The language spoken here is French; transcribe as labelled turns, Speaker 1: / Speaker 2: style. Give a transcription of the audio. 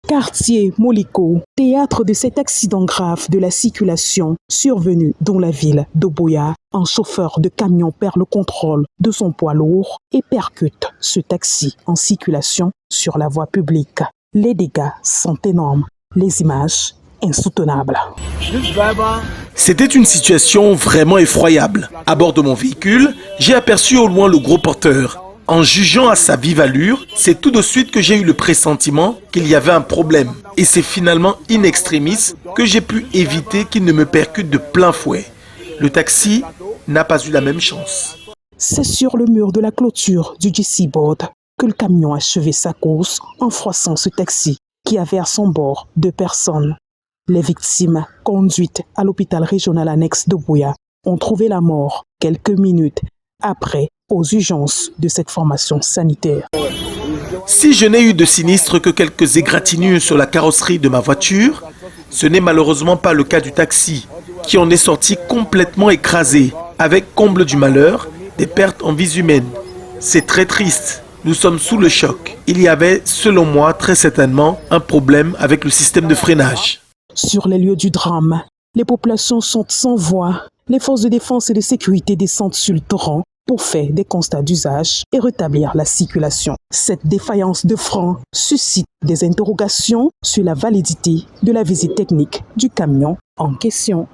Speaker 1: Quartier Moliko, théâtre de cet accident grave de la circulation survenu dans la ville d'Oboya. Un chauffeur de camion perd le contrôle de son poids lourd et percute ce taxi en circulation sur la voie publique. Les dégâts sont énormes, les images insoutenables.
Speaker 2: C'était une situation vraiment effroyable. À bord de mon véhicule, j'ai aperçu au loin le gros porteur. En jugeant à sa vive allure, c'est tout de suite que j'ai eu le pressentiment qu'il y avait un problème. Et c'est finalement in extremis que j'ai pu éviter qu'il ne me percute de plein fouet. Le taxi n'a pas eu la même chance.
Speaker 1: C'est sur le mur de la clôture du GC Board que le camion a achevé sa course en froissant ce taxi qui avait à son bord 2 personnes. Les victimes, conduites à l'hôpital régional annexe d'Oboya, ont trouvé la mort quelques minutes après aux urgences de cette formation sanitaire.
Speaker 2: Si je n'ai eu de sinistre que quelques égratignures sur la carrosserie de ma voiture, ce n'est malheureusement pas le cas du taxi, qui en est sorti complètement écrasé, avec, comble du malheur, des pertes en vies humaines. C'est très triste. Nous sommes sous le choc. Il y avait, selon moi, très certainement, un problème avec le système de freinage.
Speaker 1: Sur les lieux du drame, les populations sont sans voix. Les forces de défense et de sécurité descendent sur le torrent pour faire des constats d'usage et rétablir la circulation. Cette défaillance de frein suscite des interrogations sur la validité de la visite technique du camion en question.